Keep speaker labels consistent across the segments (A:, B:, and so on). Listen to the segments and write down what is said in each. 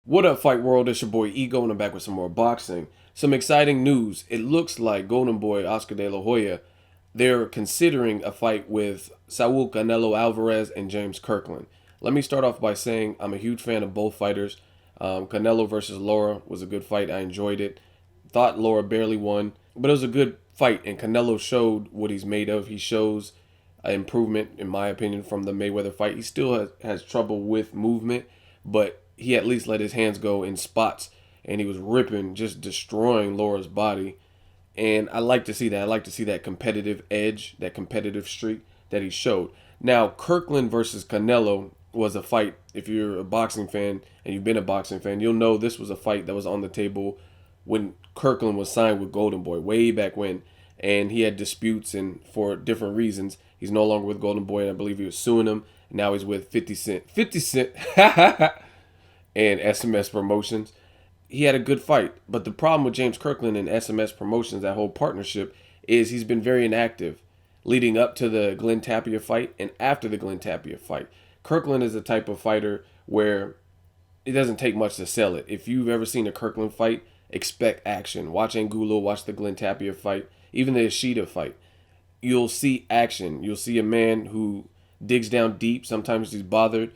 A: What up, Fight World? It's your boy Ego, and I'm back with some more boxing. Some exciting news. It looks like Golden Boy Oscar De La Hoya, they're considering a fight with Saul Canelo Alvarez and James Kirkland. Let me start off by saying I'm a huge fan of both fighters. Canelo versus Laura was a good fight. I enjoyed it. Thought Laura barely won, but it was a good fight, and Canelo showed what he's made of. He shows improvement, in my opinion, from the Mayweather fight. He still has trouble with movement, but he at least let his hands go in spots, and he was ripping, just destroying Laura's body. And I like to see that. I like to see that competitive edge, that competitive streak that he showed. Now, Kirkland versus Canelo was a fight. If you're a boxing fan and you've been a boxing fan, you'll know this was a fight that was on the table when Kirkland was signed with Goldenboy way back when. And he had disputes, and for different reasons, he's no longer with Goldenboy, and I believe he was suing him. Now he's with 50 Cent. 50 Cent and SMS Promotions. He had a good fight. But the problem with James Kirkland and SMS Promotions, that whole partnership, is he's been very inactive leading up to the Glenn Tapia fight and after the Glenn Tapia fight. Kirkland is the type of fighter where it doesn't take much to sell it. If you've ever seen a Kirkland fight, expect action. Watch Angulo, watch the Glenn Tapia fight, even the Ishida fight. You'll see action. You'll see a man who digs down deep. Sometimes he's bothered.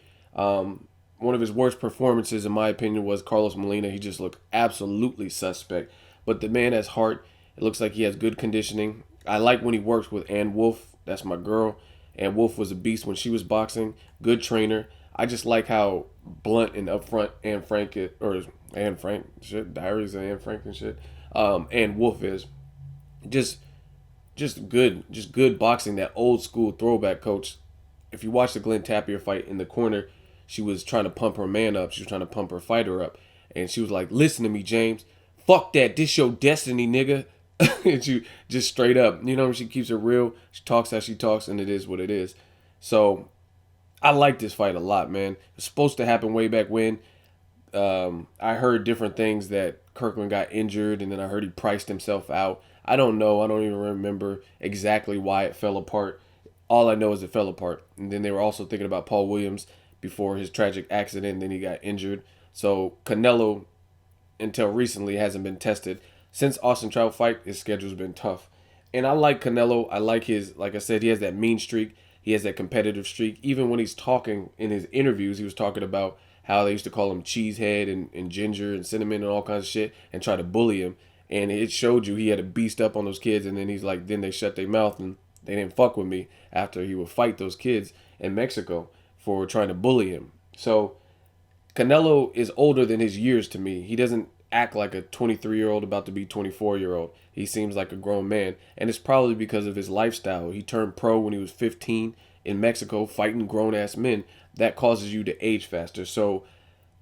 A: One of his worst performances, in my opinion, was Carlos Molina. He just looked absolutely suspect. But the man has heart. It looks like he has good conditioning. I like when he works with Ann Wolf. That's my girl. Ann Wolf was a beast when she was boxing. Good trainer. I just like how blunt and upfront Anne Frank or Anne Frank shit, Diaries of Anne Frank and shit. Ann Wolf is just just good boxing. That old school throwback coach. If you watch the Glenn Tapia fight in the corner, she was trying to pump her man up. She was trying to pump her fighter up, and she was like, "Listen to me, James. Fuck that. This your destiny, nigga." And she just straight up, she keeps it real. She talks how she talks, and it is what it is. So I like this fight a lot, man. It's supposed to happen way back when. I heard different things that Kirkland got injured, and then I heard he priced himself out. I don't know. I don't even remember exactly why it fell apart. All I know is it fell apart. And then they were also thinking about Paul Williams before his tragic accident, and then he got injured. So Canelo, until recently, hasn't been tested. Since Austin Trout fight, his schedule's been tough. And I like Canelo. I like his, like I said, he has that mean streak. He has that competitive streak. Even when he's talking in his interviews, he was talking about how they used to call him cheesehead and ginger and cinnamon and all kinds of shit and try to bully him. And it showed you he had a beast up on those kids. And then he's like, then they shut their mouth and they didn't fuck with me after he would fight those kids in Mexico for trying to bully him. So Canelo is older than his years to me. He doesn't act like a 23-year-old about to be 24-year-old. He seems like a grown man. And it's probably because of his lifestyle. He turned pro when he was 15 in Mexico fighting grown-ass men. That causes you to age faster. So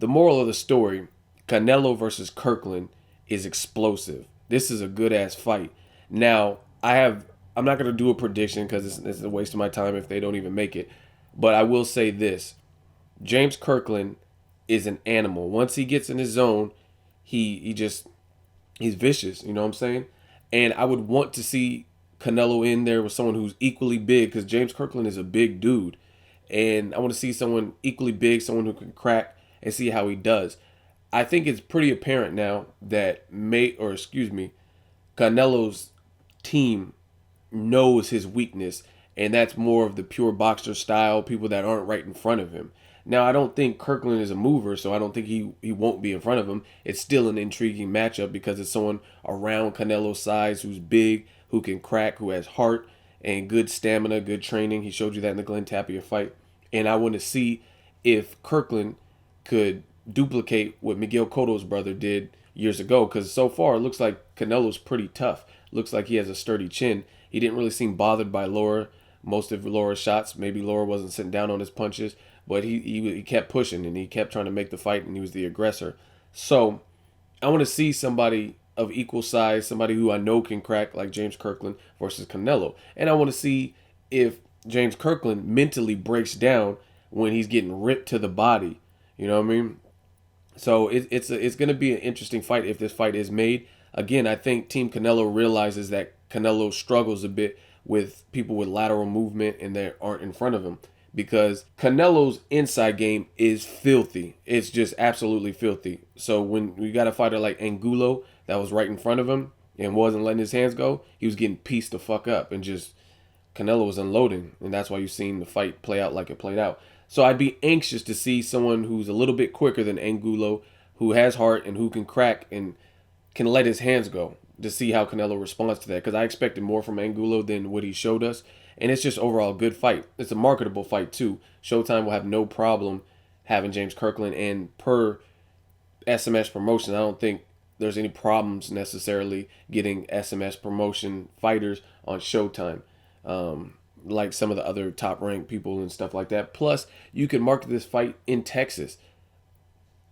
A: the moral of the story, Canelo versus Kirkland is explosive. This is a good-ass fight. Now, I'm not going to do a prediction because it's a waste of my time if they don't even make it. But I will say this. James Kirkland is an animal. Once he gets in his zone, he's vicious, you know what I'm saying? And I would want to see Canelo in there with someone who's equally big because James Kirkland is a big dude. And I want to see someone equally big, someone who can crack and see how he does. I think it's pretty apparent now that Canelo's team knows his weakness, and that's more of the pure boxer style, people that aren't right in front of him. Now, I don't think Kirkland is a mover, so I don't think he won't be in front of him. It's still an intriguing matchup because it's someone around Canelo's size who's big, who can crack, who has heart and good stamina, good training. He showed you that in the Glenn Tapia fight. And I want to see if Kirkland could duplicate what Miguel Cotto's brother did years ago, because so far it looks like Canelo's pretty tough. Looks like he has a sturdy chin. He didn't really seem bothered by Laura. Most of Laura's shots, maybe Laura wasn't sitting down on his punches, but he kept pushing and he kept trying to make the fight, and he was the aggressor. So I want to see somebody of equal size, somebody who I know can crack like James Kirkland versus Canelo. And I want to see if James Kirkland mentally breaks down when he's getting ripped to the body. You know what I mean? So it's going to be an interesting fight if this fight is made. Again, I think Team Canelo realizes that Canelo struggles a bit with people with lateral movement and that aren't in front of him. because Canelo's inside game is filthy. It's just absolutely filthy. So when we got a fighter like Angulo that was right in front of him and wasn't letting his hands go, he was getting pieced the fuck up, and just Canelo was unloading, and that's why you've seen the fight play out like it played out. So I'd be anxious to see someone who's a little bit quicker than Angulo, who has heart and who can crack and can let his hands go, to see how Canelo responds to that. Because I expected more from Angulo than what he showed us. And it's just overall a good fight. It's a marketable fight too. Showtime will have no problem having James Kirkland. And per SMS promotion, I don't think there's any problems necessarily getting SMS promotion fighters on Showtime. Like some of the other top ranked people and stuff like that. Plus, you can market this fight in Texas.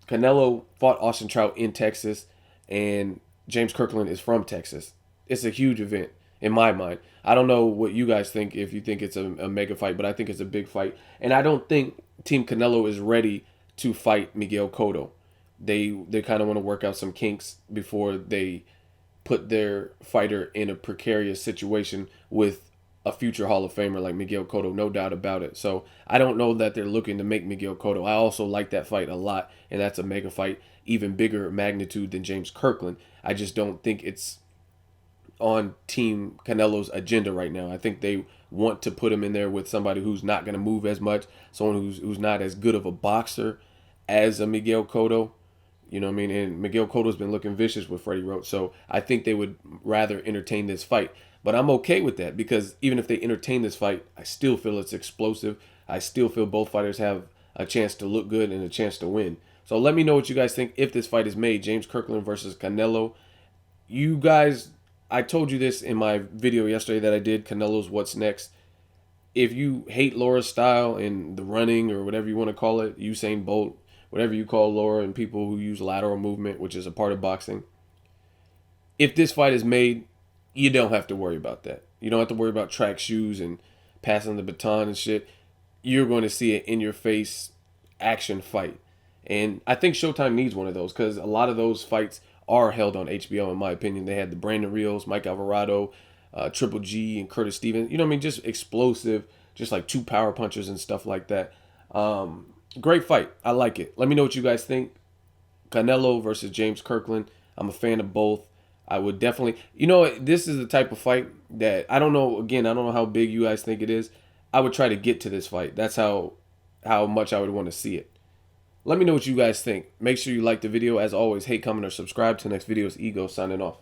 A: Canelo fought Austin Trout in Texas, and James Kirkland is from Texas. It's a huge event in my mind. I don't know what you guys think, if you think it's a mega fight, but I think it's a big fight. And I don't think Team Canelo is ready to fight Miguel Cotto. They kind of want to work out some kinks before they put their fighter in a precarious situation with a future Hall of Famer like Miguel Cotto, no doubt about it. So I don't know that they're looking to make Miguel Cotto. I also like that fight a lot, and that's a mega fight, even bigger magnitude than James Kirkland. I just don't think it's on Team Canelo's agenda right now. I think they want to put him in there with somebody who's not going to move as much, someone who's not as good of a boxer as a Miguel Cotto. You know what I mean? And Miguel Cotto's been looking vicious with Freddie Roach, so I think they would rather entertain this fight. But I'm okay with that, because even if they entertain this fight, I still feel it's explosive. I still feel both fighters have a chance to look good and a chance to win. So let me know what you guys think if this fight is made. James Kirkland versus Canelo. You guys, I told you this in my video yesterday that I did, Canelo's What's Next. If you hate Laura's style and the running, or whatever you want to call it, Usain Bolt, whatever you call Laura, and people who use lateral movement, which is a part of boxing, if this fight is made, you don't have to worry about that. You don't have to worry about track shoes and passing the baton and shit. You're going to see an in-your-face action fight. And I think Showtime needs one of those, because a lot of those fights are held on HBO, in my opinion. They had the Brandon Rios, Mike Alvarado, Triple G, and Curtis Stevens. You know what I mean? Just explosive, just like two power punchers and stuff like that. Great fight. I like it. Let me know what you guys think. Canelo versus James Kirkland. I'm a fan of both. I would definitely, this is the type of fight that I don't know. Again, I don't know how big you guys think it is. I would try to get to this fight. That's how much I would want to see it. Let me know what you guys think. Make sure you like the video. As always, hate, comment, or subscribe. Till next video, it's Ego signing off.